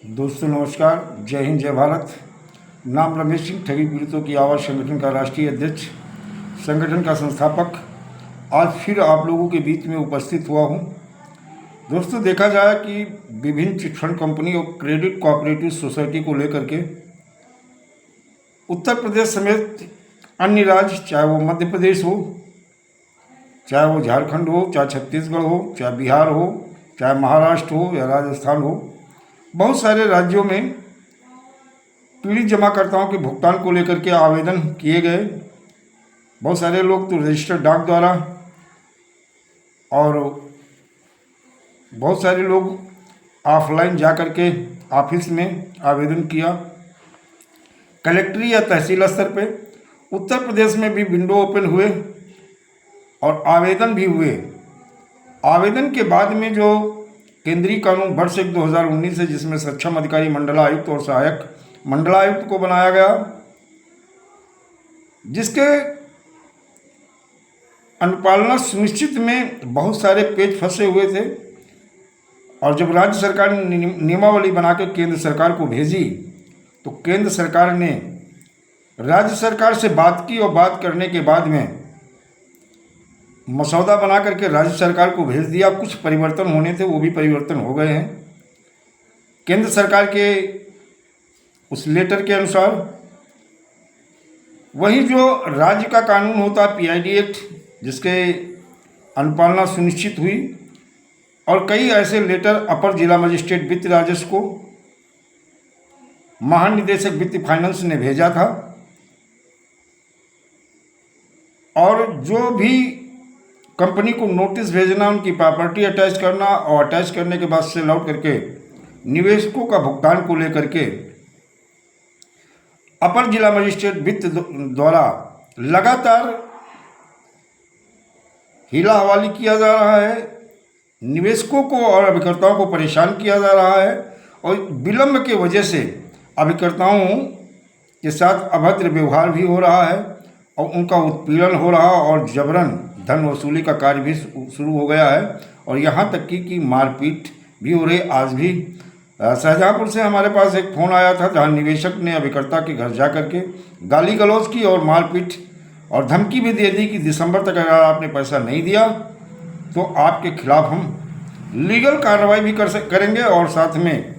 दोस्तों नमस्कार, जय हिंद जय भारत। नाम रमेश सिंह, ठगी पीड़ितों की आवाज़ संगठन का राष्ट्रीय अध्यक्ष, संगठन का संस्थापक, आज फिर आप लोगों के बीच में उपस्थित हुआ हूं। दोस्तों, देखा जाए कि विभिन्न चिटफंड कंपनी और क्रेडिट कोऑपरेटिव सोसाइटी को लेकर के उत्तर प्रदेश समेत अन्य राज्य, चाहे वो मध्य प्रदेश हो, चाहे वो झारखंड हो, चाहे छत्तीसगढ़ हो, चाहे बिहार हो, चाहे महाराष्ट्र हो या राजस्थान हो, बहुत सारे राज्यों में पीड़ित जमाकर्ताओं के भुगतान को लेकर के आवेदन किए गए। बहुत सारे लोग तो रजिस्टर्ड डाक द्वारा और बहुत सारे लोग ऑफलाइन जा कर के ऑफिस में आवेदन किया। कलेक्ट्री या तहसील स्तर पे उत्तर प्रदेश में भी विंडो ओपन हुए और आवेदन भी हुए। आवेदन के बाद में जो केंद्रीय कानून वर्ष 2019 है, जिसमें सक्षम अधिकारी मंडलायुक्त और सहायक मंडलायुक्त को बनाया गया, जिसके अनुपालना सुनिश्चित में बहुत सारे पेच फंसे हुए थे। और जब राज्य सरकार ने नियमावली बना के केंद्र सरकार को भेजी, तो केंद्र सरकार ने राज्य सरकार से बात की और बात करने के बाद में मसौदा बना करके राज्य सरकार को भेज दिया। कुछ परिवर्तन होने थे, वो भी परिवर्तन हो गए हैं। केंद्र सरकार के उस लेटर के अनुसार वही जो राज्य का कानून होता है, पीआईडी एक्ट, जिसके अनुपालना सुनिश्चित हुई, और कई ऐसे लेटर अपर जिला मजिस्ट्रेट वित्त राजस्व को महानिदेशक वित्त फाइनेंस ने भेजा था। और जो भी कंपनी को नोटिस भेजना, उनकी प्रॉपर्टी अटैच करना और अटैच करने के बाद सेल आउट करके निवेशकों का भुगतान को लेकर के अपर जिला मजिस्ट्रेट वित्त द्वारा लगातार हीला हवाली किया जा रहा है। निवेशकों को और अभिकर्ताओं को परेशान किया जा रहा है और विलंब के वजह से अभिकर्ताओं के साथ अभद्र व्यवहार भी हो रहा है और उनका उत्पीड़न हो रहा है और जबरन धन वसूली का कार्य भी शुरू हो गया है। और यहाँ तक कि मारपीट भी हो रही। आज भी शाहजहाँपुर से हमारे पास एक फ़ोन आया था, जहाँ निवेशक ने अभिकर्ता के घर जा करके गाली गलौज की और मारपीट और धमकी भी दे दी कि दिसंबर तक अगर आपने पैसा नहीं दिया तो आपके खिलाफ हम लीगल कार्रवाई भी करेंगे और साथ में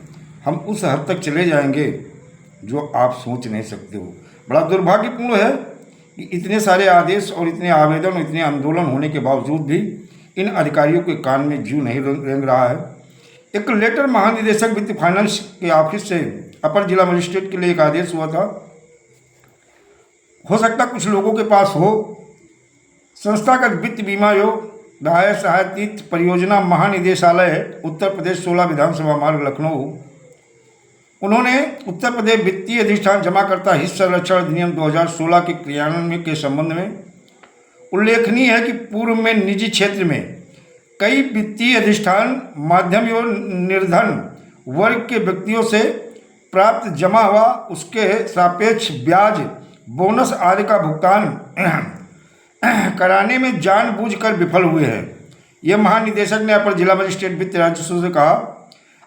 हम उस हद तक चले जाएंगे जो आप सोच नहीं सकते हो। बड़ा दुर्भाग्यपूर्ण है कि इतने सारे आदेश और इतने आवेदन और इतने आंदोलन होने के बावजूद भी इन अधिकारियों के कान में जू नहीं रेंग रहा है। एक लेटर महानिदेशक वित्त फाइनेंस के ऑफिस से अपर जिला मजिस्ट्रेट के लिए एक आदेश हुआ था। हो सकता कुछ लोगों के पास हो। संस्थागत वित्त बीमा योग दाय सहायतित परियोजना महानिदेशालय उत्तर प्रदेश 16 विधानसभा मार्ग लखनऊ, उन्होंने उत्तर प्रदेश वित्तीय अधिष्ठान जमाकर्ता हित संरक्षण अधिनियम 2016 के क्रियान्वयन के संबंध में उल्लेखनीय है कि पूर्व में निजी क्षेत्र में कई वित्तीय अधिष्ठान माध्यम एवं निर्धन वर्ग के व्यक्तियों से प्राप्त जमा हुआ उसके सापेक्ष ब्याज, बोनस आदि का भुगतान कराने में जानबूझकर विफल हुए हैं। यह महानिदेशक ने अपर जिला मजिस्ट्रेट वित्त राजस्व से कहा,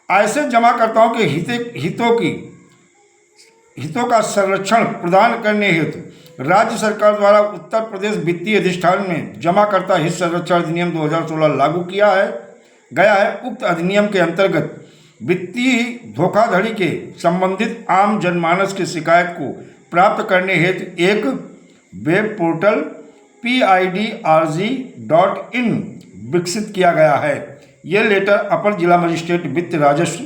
ऐसे जमाकर्ताओं के हितों का संरक्षण प्रदान करने हेतु राज्य सरकार द्वारा उत्तर प्रदेश वित्तीय अधिष्ठान में जमाकर्ता हित संरक्षण अधिनियम 2016 लागू किया गया है। उक्त अधिनियम के अंतर्गत वित्तीय धोखाधड़ी के संबंधित आम जनमानस की शिकायत को प्राप्त करने हेतु एक वेब पोर्टल PIDRG.in विकसित किया गया है। यह लेटर अपर जिला मजिस्ट्रेट वित्त राजस्व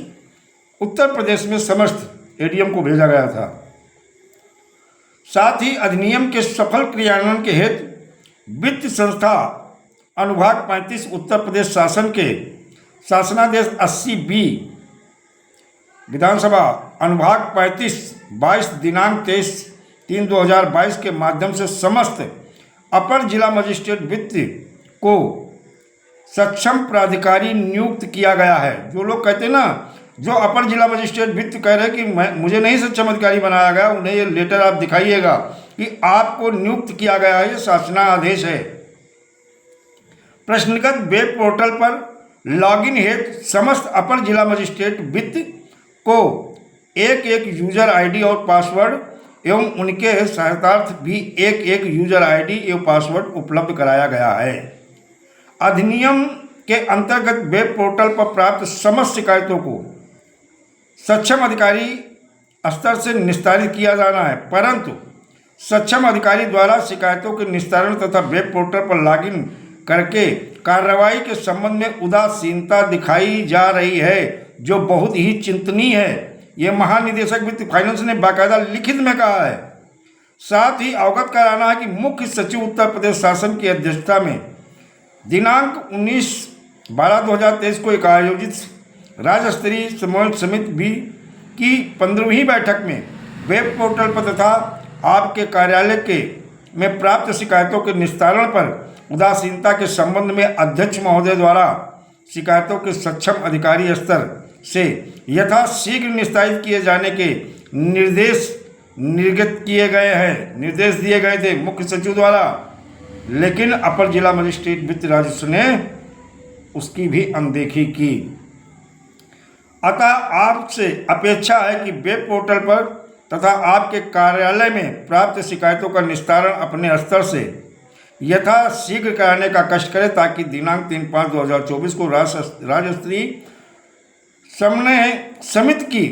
उत्तर प्रदेश में समस्त एडीएम को भेजा गया था। साथ ही अधिनियम के सफल क्रियान्वयन के हेतु वित्त संस्था अनुभाग 35 उत्तर प्रदेश शासन के शासनादेश 80B विधानसभा अनुभाग 35/22 दिनांक 23/3/2022 के माध्यम से समस्त अपर जिला मजिस्ट्रेट वित्त को सक्षम प्राधिकारी नियुक्त किया गया है। जो लोग कहते हैं ना, जो अपर जिला मजिस्ट्रेट वित्त कह रहे हैं कि मुझे नहीं सक्षम अधिकारी बनाया गया, उन्हें ये लेटर आप दिखाइएगा कि आपको नियुक्त किया गया है। ये शासनादेश है। प्रश्नगत वेब पोर्टल पर लॉगिन हेतु समस्त अपर जिला मजिस्ट्रेट वित्त को एक एक यूजर आईडी और पासवर्ड एवं उनके सहायतार्थ भी एक एक यूजर आईडी एवं पासवर्ड उपलब्ध कराया गया है। अधिनियम के अंतर्गत वेब पोर्टल पर प्राप्त समस्त शिकायतों को सक्षम अधिकारी स्तर से निस्तारित किया जाना है, परंतु सक्षम अधिकारी द्वारा शिकायतों के निस्तारण तथा वेब पोर्टल पर लॉगिन करके कार्रवाई के संबंध में उदासीनता दिखाई जा रही है, जो बहुत ही चिंतनीय है। ये महानिदेशक वित्त फाइनेंस ने बाकायदा लिखित में कहा है। साथ ही अवगत कराना है कि मुख्य सचिव उत्तर प्रदेश शासन की अध्यक्षता में दिनांक 19/12/2023 को एक आयोजित राज्य स्तरीय समन्वय समिति भी की 15वीं बैठक में वेब पोर्टल पर तथा आपके कार्यालय के में प्राप्त शिकायतों के निस्तारण पर उदासीनता के संबंध में अध्यक्ष महोदय द्वारा शिकायतों के सक्षम अधिकारी स्तर से यथाशीघ्र निस्तारित किए जाने के निर्देश निर्गत किए गए हैं, निर्देश दिए गए थे मुख्य सचिव द्वारा, लेकिन अपर जिला मजिस्ट्रेट वित्त राजस्व ने उसकी भी अनदेखी की। अतः आपसे अपेक्षा है कि वेब पोर्टल पर तथा आपके कार्यालय में प्राप्त शिकायतों का निस्तारण अपने स्तर से यथाशीघ्र कराने का कष्ट करें, ताकि दिनांक 3/5/2024 को राज्य स्तरीय समन्वय समिति की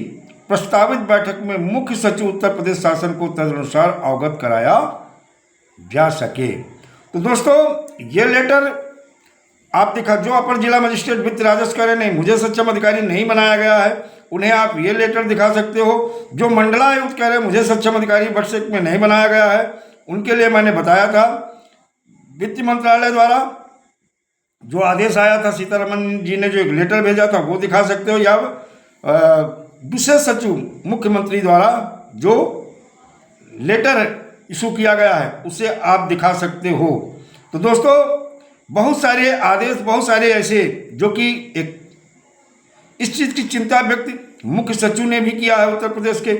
प्रस्तावित बैठक में मुख्य सचिव उत्तर प्रदेश शासन को तदनुसार अवगत कराया जा सके। तो दोस्तों, ये लेटर आप दिखा, जो अपर जिला मजिस्ट्रेट वित्त राजस्व करें, नहीं मुझे सक्षम अधिकारी नहीं बनाया गया है, उन्हें आप ये लेटर दिखा सकते हो। जो मंडलायुक्त कह रहे हैं मुझे सक्षम अधिकारी व्हाट्सएप में नहीं बनाया गया है, उनके लिए मैंने बताया था वित्त मंत्रालय द्वारा जो आदेश आया था, सीतारमन जी ने जो एक लेटर भेजा था वो दिखा सकते हो, या विशेष सचिव मुख्यमंत्री द्वारा जो लेटर इशू किया गया है उसे आप दिखा सकते हो। तो दोस्तों, बहुत सारे आदेश, बहुत सारे ऐसे जो कि एक इस चीज़ की चिंता व्यक्त मुख्य सचिव ने भी किया है उत्तर प्रदेश के,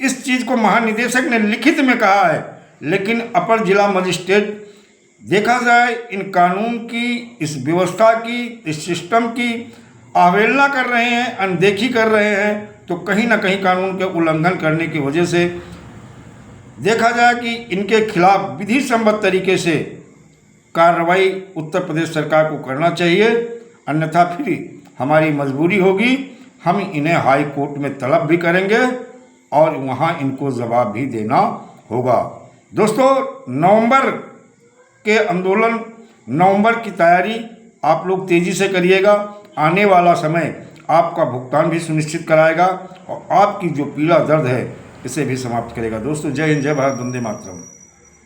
इस चीज़ को महानिदेशक ने लिखित में कहा है, लेकिन अपर जिला मजिस्ट्रेट देखा जाए इन कानून की, इस व्यवस्था की, इस सिस्टम की अवहेलना कर रहे हैं, अनदेखी कर रहे हैं, तो कहीं ना कहीं कानून के उल्लंघन करने की वजह से देखा जाए कि इनके खिलाफ विधि सम्मत तरीके से कार्रवाई उत्तर प्रदेश सरकार को करना चाहिए, अन्यथा फिर हमारी मजबूरी होगी, हम इन्हें हाई कोर्ट में तलब भी करेंगे और वहाँ इनको जवाब भी देना होगा। दोस्तों, नवंबर के आंदोलन, नवंबर की तैयारी आप लोग तेज़ी से करिएगा। आने वाला समय आपका भुगतान भी सुनिश्चित कराएगा और आपकी जो पीड़ा दर्द है इसे भी समाप्त करेगा। दोस्तों, जय हिंद, जय भारत, वंदे मातरम।